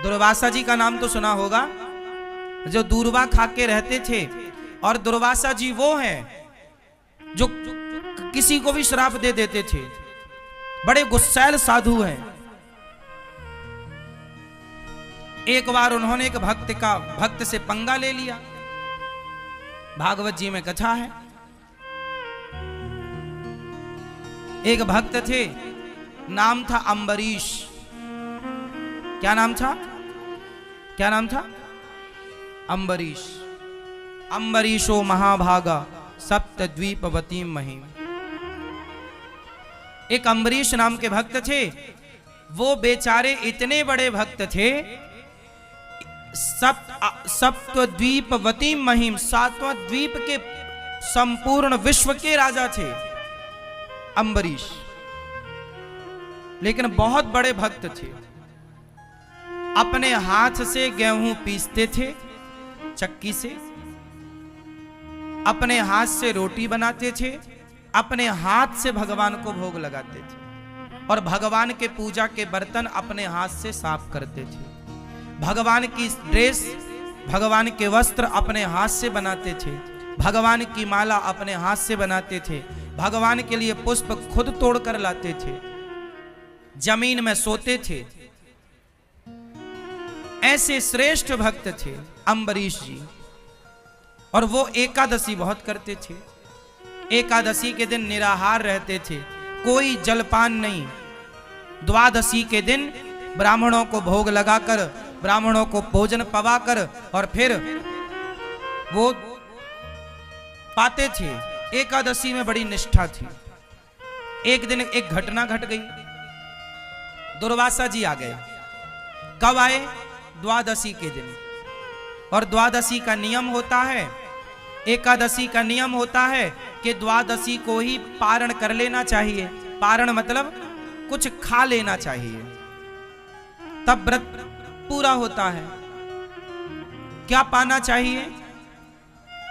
दुर्वासा जी का नाम तो सुना होगा, जो दूर्वा खा के रहते थे। और दुर्वासा जी वो हैं जो किसी को भी श्राप दे देते थे, बड़े गुस्सैल साधु हैं। एक बार उन्होंने एक भक्त से पंगा ले लिया। भागवत जी में कथा है, एक भक्त थे, नाम था अम्बरीश। क्या नाम था? क्या नाम था? अम्बरीश। अम्बरीशो महाभागा सप्तद्वीपवती महिम। एक अम्बरीश नाम के भक्त थे। वो बेचारे इतने बड़े भक्त थे, सप्तद्वीपवती महिम, सातवां द्वीप के संपूर्ण विश्व के राजा थे अम्बरीश, लेकिन बहुत बड़े भक्त थे। अपने हाथ से गेहूं पीसते थे चक्की से, अपने हाथ से रोटी बनाते थे, अपने हाथ से भगवान को भोग लगाते थे, और भगवान के पूजा के बर्तन अपने हाथ से साफ करते थे। भगवान की ड्रेस, भगवान के वस्त्र अपने हाथ से बनाते थे, भगवान की माला अपने हाथ से बनाते थे, भगवान के लिए पुष्प खुद तोड़ कर लाते थे, जमीन में सोते थे। ऐसे श्रेष्ठ भक्त थे अम्बरीश जी। और वो एकादशी बहुत करते थे। एकादशी के दिन निराहार रहते थे, कोई जलपान नहीं। द्वादशी के दिन ब्राह्मणों को भोग लगाकर, ब्राह्मणों को भोजन पवाकर, और फिर वो पाते थे। एकादशी में बड़ी निष्ठा थी। एक दिन एक घटना घट गई। दुर्वासा जी आ गए। कब आए? द्वादशी के दिन। और द्वादशी का नियम होता है, एकादशी का नियम होता है कि द्वादशी को ही पारण कर लेना चाहिए। पारण मतलब कुछ खा लेना चाहिए, तब व्रत पूरा होता है। क्या पाना चाहिए?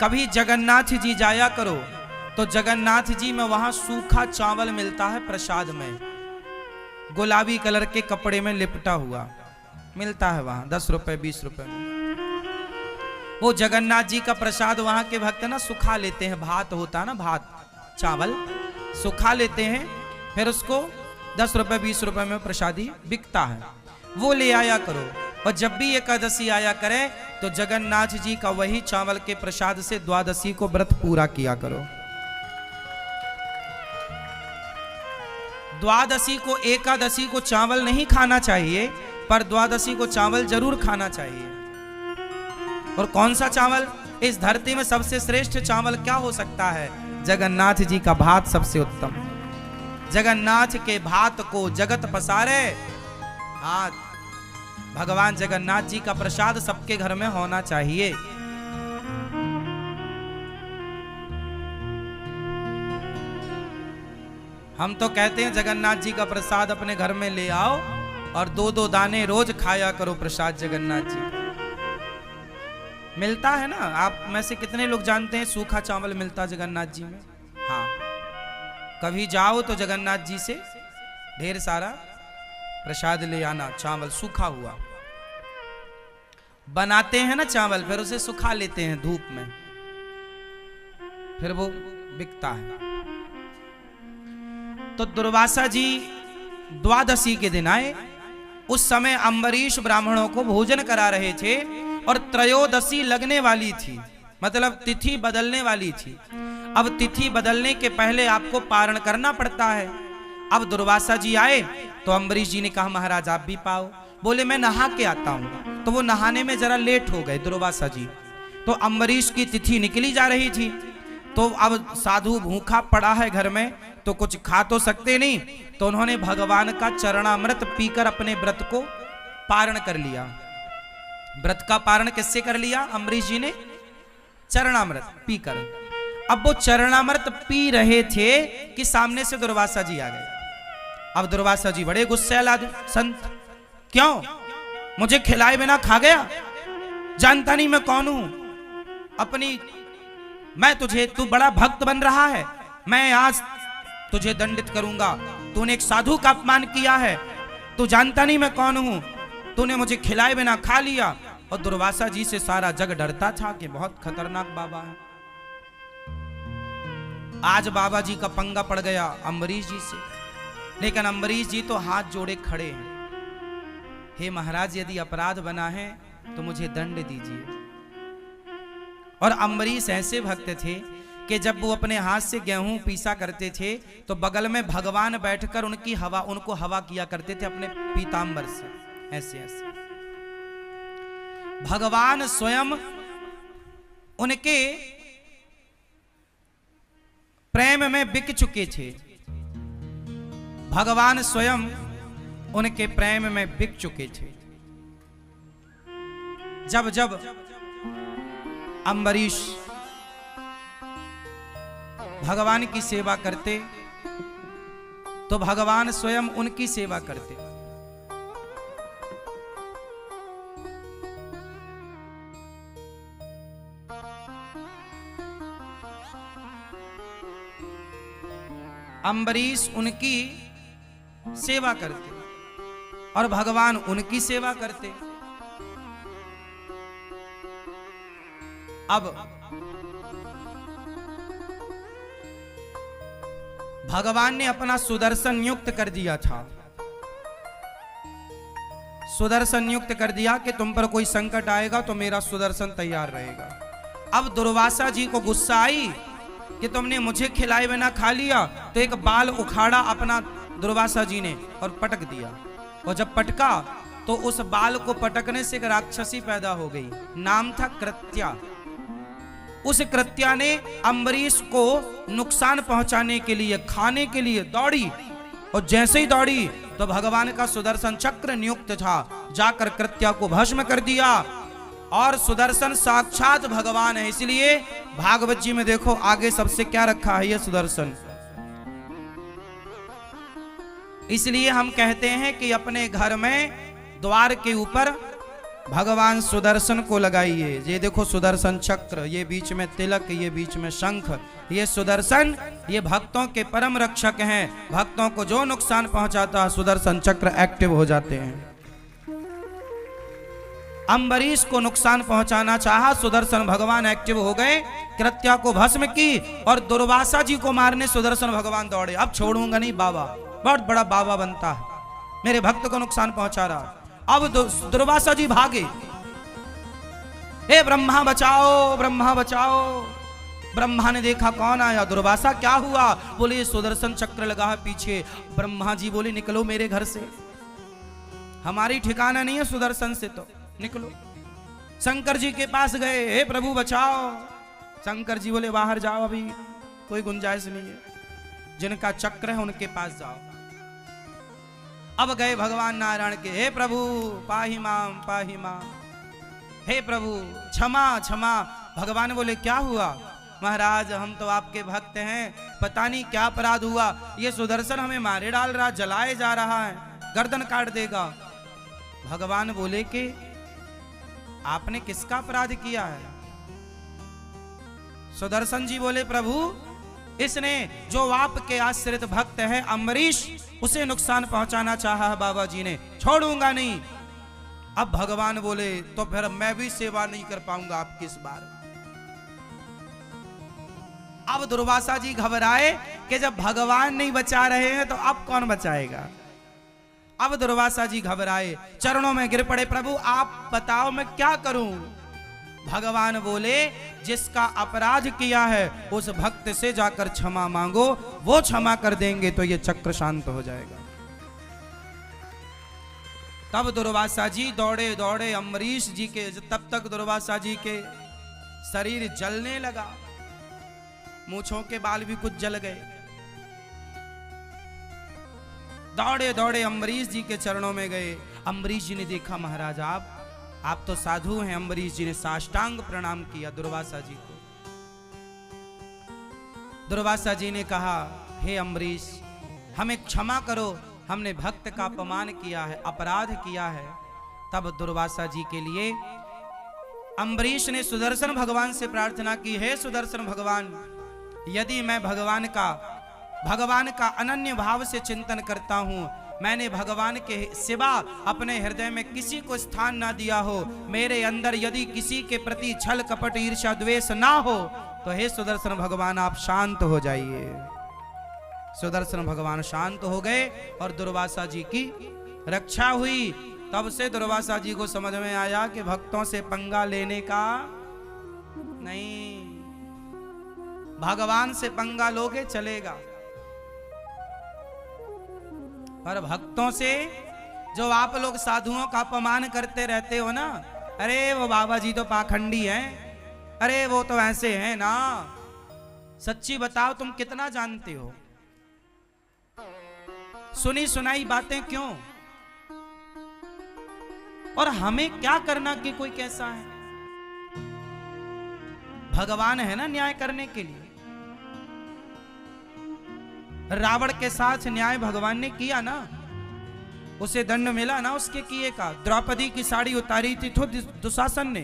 कभी जगन्नाथ जी जाया करो तो जगन्नाथ जी में वहां सूखा चावल मिलता है प्रसाद में, गुलाबी कलर के कपड़े में लिपटा हुआ मिलता है वहां, 10 रुपए 20 रुपए में। वो जगन्नाथ जी का प्रसाद वहां के भक्त ना सुखा लेते हैं। भात होता है ना, भात चावल सुखा लेते हैं, फिर उसको 10 रुपए 20 रुपए में प्रसादी बिकता है, वो ले आया करो। और जब भी एकादशी आया करे तो जगन्नाथ जी का वही चावल के प्रसाद से द्वादशी को व्रत पूरा किया करो। द्वादशी को, एकादशी को चावल नहीं खाना चाहिए, पर द्वादशी को चावल जरूर खाना चाहिए। और कौन सा चावल? इस धरती में सबसे श्रेष्ठ चावल क्या हो सकता है? जगन्नाथ जी का भात सबसे उत्तम। जगन्नाथ के भात को जगत पसारे हाथ। भगवान जगन्नाथ जी का प्रसाद सबके घर में होना चाहिए। हम तो कहते हैं जगन्नाथ जी का प्रसाद अपने घर में ले आओ और 2-2 दाने रोज खाया करो प्रसाद जगन्नाथ जी का। मिलता है ना। आप में से कितने लोग जानते हैं सूखा चावल मिलता जगन्नाथ जी में? हाँ, कभी जाओ तो जगन्नाथ जी से ढेर सारा प्रसाद ले आना। चावल सूखा हुआ बनाते हैं ना चावल, फिर उसे सुखा लेते हैं धूप में, फिर वो बिकता है। तो दुर्वासा जी द्वादशी के दिन आए। उस समय अम्बरीश ब्राह्मणों को भोजन करा रहे थे और त्रयोदशी लगने वाली थी, मतलब तिथि बदलने वाली थी। अब तिथि बदलने के पहले आपको पारण करना पड़ता है। अब दुर्वासा जी आए तो अम्बरीश जी ने कहा महाराज आप भी पाओ। बोले मैं नहा के आता हूं। तो वो नहाने में जरा लेट हो गए दुर्वासा जी। तो अम्बरीश की तिथि निकली जा रही थी। तो अब साधु भूखा पड़ा है घर में, तो कुछ खा तो सकते नहीं, तो उन्होंने भगवान का चरणामृत पीकर अपने व्रत को पारण कर लिया। व्रत का पारण किससे कर लिया? अम्बरीश जी ने चरणामृत पीकर। अब वो चरणामृत पी रहे थे कि सामने से दुर्वासा जी आ गए। अब दुर्वासा जी बड़े गुस्सैल आदमी, संत क्यों मुझे खिलाए बिना खा गया? जानता नहीं मैं कौन हूं? तू बड़ा भक्त बन रहा है, मैं आज तुझे दंडित करूंगा। तूने एक साधु का अपमान किया है, तू जानता नहीं मैं कौन हूं? तूने मुझे खिलाए बिना खा लिया। और दुर्वासा जी से सारा जग डरता था कि बहुत खतरनाक बाबा है। आज बाबा जी का पंगा पड़ गया अम्बरीश जी से, लेकिन अम्बरीश जी तो हाथ जोड़े खड़े हैं, हे महाराज यदि अपराध बना है तो मुझे दंड दीजिए। और अम्बरीश ऐसे भक्त थे कि जब वो अपने हाथ से गेहूं पीसा करते थे तो बगल में भगवान बैठकर उनको हवा किया करते थे अपने पीतांबर से, ऐसे ऐसे। भगवान स्वयं उनके प्रेम में बिक चुके थे, भगवान स्वयं उनके प्रेम में बिक चुके थे। जब जब अम्बरीश भगवान की सेवा करते तो भगवान स्वयं उनकी सेवा करते। अम्बरीश उनकी सेवा करते और भगवान उनकी सेवा करते। अब भगवान ने अपना सुदर्शन नियुक्त कर दिया था, सुदर्शन नियुक्त कर दिया कि तुम पर कोई संकट आएगा तो मेरा सुदर्शन तैयार रहेगा। अब दुर्वासा जी को गुस्सा आई कि तुमने मुझे खिलाए बिना खा लिया, तो एक बाल उखाड़ा अपना दुर्वासा जी ने और पटक दिया। और जब पटका तो उस बाल को पटकने से एक राक्षसी पैदा हो गई, नाम था कृत्या। उस कृत्या ने अम्बरीश को नुकसान पहुंचाने के लिए, खाने के लिए दौड़ी, और जैसे ही दौड़ी तो भगवान का सुदर्शन चक्र नियुक्त था, जाकर कृत्या को भस्म कर दिया। और सुदर्शन साक्षात भगवान है, इसलिए भागवत जी में देखो आगे सबसे क्या रखा है, ये सुदर्शन। इसलिए हम कहते हैं कि अपने घर में द्वार के ऊपर भगवान सुदर्शन को लगाइए। ये देखो सुदर्शन चक्र, ये बीच में तिलक, ये बीच में शंख, ये सुदर्शन, ये भक्तों के परम रक्षक हैं। भक्तों को जो नुकसान पहुंचाता है सुदर्शन चक्र एक्टिव हो जाते हैं। अम्बरीश को नुकसान पहुंचाना चाहा, सुदर्शन भगवान एक्टिव हो गए, कृत्या को भस्म की, और दुर्वासा जी को मारने सुदर्शन भगवान दौड़े। अब छोड़ूंगा नहीं बाबा, बहुत बड़ा बाबा बनता है, मेरे भक्त को नुकसान पहुंचा रहा। अब दुर्वासा जी भागे, हे ब्रह्मा बचाओ, ब्रह्मा बचाओ। ब्रह्मा ने देखा कौन आया, दुर्वासा क्या हुआ, बोले सुदर्शन चक्र लगा है पीछे। ब्रह्मा जी बोले निकलो मेरे घर से, हमारी ठिकाना नहीं है सुदर्शन से, तो निकलो। शंकर जी के पास गए, हे प्रभु बचाओ। शंकर जी बोले बाहर जाओ, अभी कोई गुंजाइश नहीं है, जिनका चक्र है उनके पास जाओ। अब गए भगवान नारायण के, हे प्रभु पाहि माम पाहि माम, हे प्रभु क्षमा क्षमा। भगवान बोले क्या हुआ, महाराज हम तो आपके भक्त हैं, पता नहीं क्या अपराध हुआ, ये सुदर्शन हमें मारे डाल रहा, जलाए जा रहा है, गर्दन काट देगा। भगवान बोले कि आपने किसका अपराध किया है। सुदर्शन जी बोले प्रभु इसने जो आपके आश्रित भक्त है अम्बरीश, उसे नुकसान पहुंचाना चाहा है बाबा जी ने, छोड़ूंगा नहीं। अब भगवान बोले तो फिर मैं भी सेवा नहीं कर पाऊंगा आपकी इस बार। अब दुर्वासा जी घबराए कि जब भगवान नहीं बचा रहे हैं तो अब कौन बचाएगा। अब दुर्वासा जी घबराए, चरणों में गिर पड़े, प्रभु आप बताओ मैं क्या करूं। भगवान बोले जिसका अपराध किया है उस भक्त से जाकर क्षमा मांगो, वो क्षमा कर देंगे तो ये चक्र शांत हो जाएगा। तब दुर्वासा जी दौड़े दौड़े अम्बरीश जी के, तब तक दुर्वासा जी के शरीर जलने लगा, मूंछों के बाल भी कुछ जल गए। दौड़े दौड़े अम्बरीश जी के चरणों में गए। अम्बरीश जी ने देखा महाराज आप तो साधु हैं। अम्बरीश जी ने साष्टांग प्रणाम किया दुर्वासा जी को। दुर्वासा जी ने कहा हे अम्बरीश हमें क्षमा करो, हमने भक्त का अपमान किया है, अपराध किया है। तब दुर्वासा जी के लिए अम्बरीश ने सुदर्शन भगवान से प्रार्थना की, हे सुदर्शन भगवान यदि मैं भगवान का अनन्य भाव से चिंतन करता हूं, मैंने भगवान के सिवा अपने हृदय में किसी को स्थान ना दिया हो, मेरे अंदर यदि किसी के प्रति छल कपट ईर्ष्या द्वेष ना हो, तो हे सुदर्शन भगवान आप शांत हो जाइए। सुदर्शन भगवान शांत हो गए और दुर्वासा जी की रक्षा हुई। तब से दुर्वासा जी को समझ में आया कि भक्तों से पंगा लेने का नहीं, भगवान से पंगा लोगे चलेगा, पर भक्तों से, जो आप लोग साधुओं का अपमान करते रहते हो ना, अरे वो बाबा जी तो पाखंडी हैं, अरे वो तो ऐसे हैं ना, सच्ची बताओ तुम कितना जानते हो? सुनी सुनाई बातें क्यों? और हमें क्या करना कि कोई कैसा है? भगवान है ना न्याय करने के लिए। रावण के साथ न्याय भगवान ने किया ना, उसे दंड मिला ना उसके किए का। द्रौपदी की साड़ी उतारी थी तो दुशासन ने,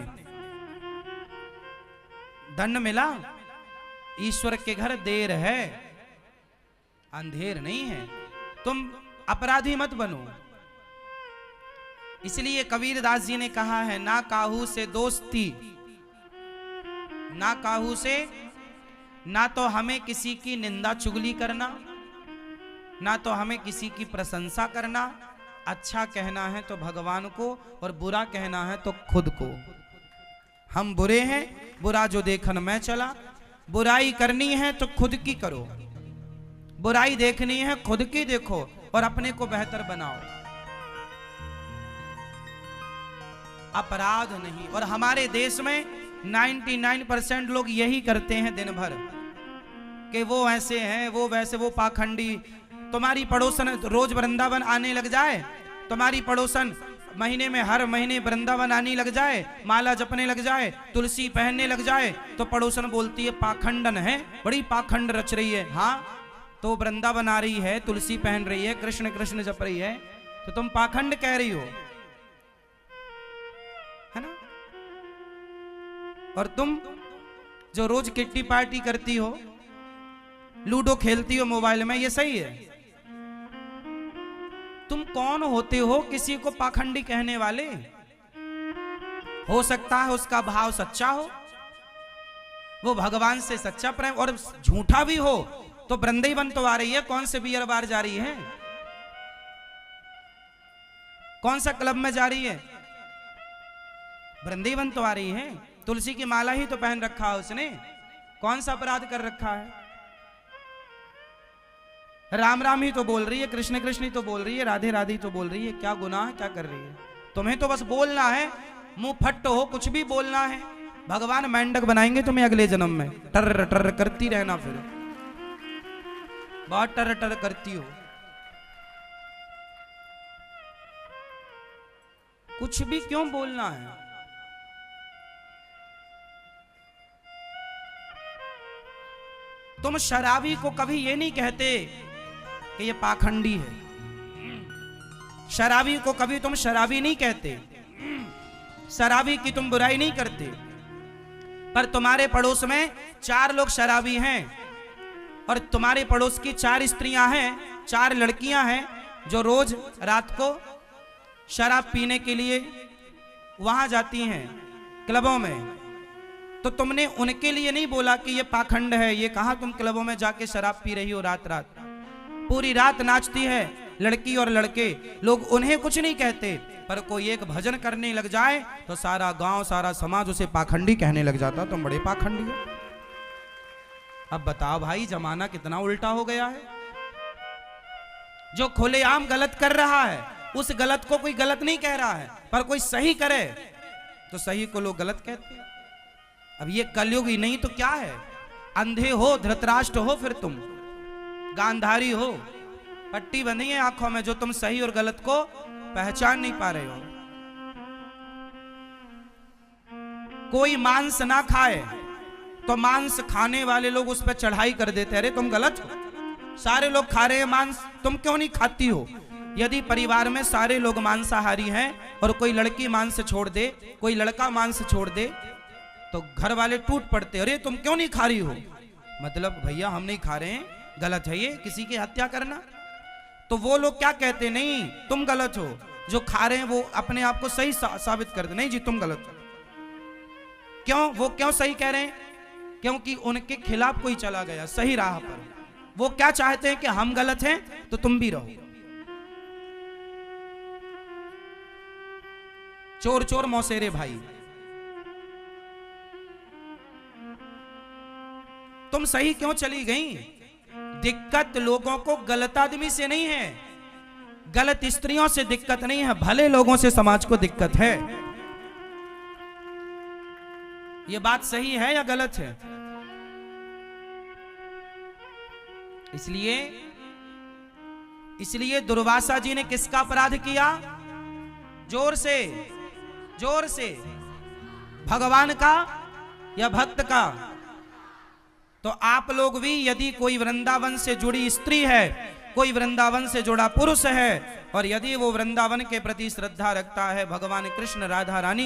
दंड मिला। ईश्वर के घर देर है, अंधेर नहीं है। तुम अपराधी मत बनो। इसलिए कबीरदास जी ने कहा है, ना काहू से दोस्ती, ना काहू से, ना तो हमें किसी की निंदा चुगली करना, ना तो हमें किसी की प्रशंसा करना। अच्छा कहना है तो भगवान को, और बुरा कहना है तो खुद को। हम बुरे हैं, बुरा जो देखन मैं चला। बुराई करनी है तो खुद की करो, बुराई देखनी है खुद की देखो, और अपने को बेहतर बनाओ। अपराध नहीं। और हमारे देश में 99% लोग यही करते हैं दिन भर, कि वो ऐसे हैं, वो वैसे, वो पाखंडी। तुम्हारी पड़ोसन रोज वृंदावन आने लग जाए, तुम्हारी पड़ोसन महीने में हर महीने वृंदावन आने लग जाए, माला जपने लग जाए, तुलसी पहनने लग जाए, तो पड़ोसन बोलती है पाखंडन है, बड़ी पाखंड रच रही है। हाँ, तो वृंदावन आ रही है, तुलसी पहन रही है, कृष्ण कृष्ण जप रही है, तो तुम पाखंड कह रही हो, है ना? और तुम जो रोज किट्टी पार्टी करती हो, लूडो खेलती हो मोबाइल में, ये सही है? तुम कौन होते हो किसी को पाखंडी कहने वाले? हो सकता है उसका भाव सच्चा हो, वो भगवान से सच्चा प्रेम, और झूठा भी हो तो वृंदावन तो आ रही है, कौन से बियर बार जा रही है, कौन सा क्लब में जा रही है? वृंदावन तो आ रही है। तुलसी की माला ही तो पहन रखा है उसने, कौन सा अपराध कर रखा है? राम राम ही तो बोल रही है, कृष्ण कृष्ण ही तो बोल रही है, राधे राधे तो बोल रही है, क्या गुनाह है, क्या कर रही है? तुम्हें तो बस बोलना है, मुंह फट हो, कुछ भी बोलना है। भगवान मेंढक बनाएंगे तुम्हें अगले जन्म में, टर टर करती रहना, फिर बहुत टर टर करती हो। कुछ भी क्यों बोलना है? तुम शराबी को कभी ये नहीं कहते कि ये पाखंडी है, शराबी को कभी तुम शराबी नहीं कहते, शराबी की तुम बुराई नहीं करते। पर तुम्हारे पड़ोस में 4 लोग शराबी हैं, और तुम्हारे पड़ोस की 4 स्त्रियां हैं, 4 लड़कियां हैं, जो रोज रात को शराब पीने के लिए वहां जाती हैं क्लबों में। तो तुमने उनके लिए नहीं बोला कि ये पाखंड है, ये कहा तुम क्लबों में जाके शराब पी रही हो रात रात, पूरी रात नाचती है लड़की और लड़के, लोग उन्हें कुछ नहीं कहते। पर कोई एक भजन करने लग जाए तो सारा गांव, सारा समाज उसे पाखंडी कहने लग जाता, तुम बड़े पाखंडी हो। अब बताओ भाई, जमाना कितना उल्टा हो गया है। जो खुलेआम गलत कर रहा है, उस गलत को कोई गलत नहीं कह रहा है, पर कोई सही करे तो सही को लोग गलत कहते हैं। अब ये कलयुग ही नहीं तो क्या है? अंधे हो, धृतराष्ट्र हो, फिर तुम गांधारी हो, पट्टी बंधी है आंखों में, जो तुम सही और गलत को पहचान नहीं पा रहे हो। कोई मांस ना खाए तो मांस खाने वाले लोग उस पर चढ़ाई कर देते, अरे तुम गलत हो, सारे लोग खा रहे हैं मांस, तुम क्यों नहीं खाती हो? यदि परिवार में सारे लोग मांसाहारी हैं और कोई लड़की मांस छोड़ दे, कोई लड़का मांस छोड़ दे, तो घर वाले टूट पड़ते, अरे तुम क्यों नहीं खा रही हो? मतलब भैया हम नहीं खा रहे हैं, गलत है ये, किसी की हत्या करना। तो वो लोग क्या कहते, नहीं तुम गलत हो, जो खा रहे हैं वो अपने आप को सही साबित कर दे, नहीं जी तुम गलत हो। क्यों, वो क्यों सही कह रहे हैं? क्योंकि उनके खिलाफ कोई चला गया सही राह पर। वो क्या चाहते हैं कि हम गलत हैं तो तुम भी रहो। चोर चोर मौसेरे भाई, तुम सही क्यों चली गई? दिक्कत लोगों को गलत आदमी से नहीं है, गलत स्त्रियों से दिक्कत नहीं है, भले लोगों से समाज को दिक्कत है। ये बात सही है या गलत है? इसलिए दुर्वासा जी ने किसका अपराध किया? जोर से, जोर से, भगवान का या भक्त का? तो आप लोग भी, यदि कोई वृंदावन से जुड़ी स्त्री है, कोई वृंदावन से जुड़ा पुरुष है, और यदि वो वृंदावन के प्रति श्रद्धा रखता है, भगवान कृष्ण राधा रानी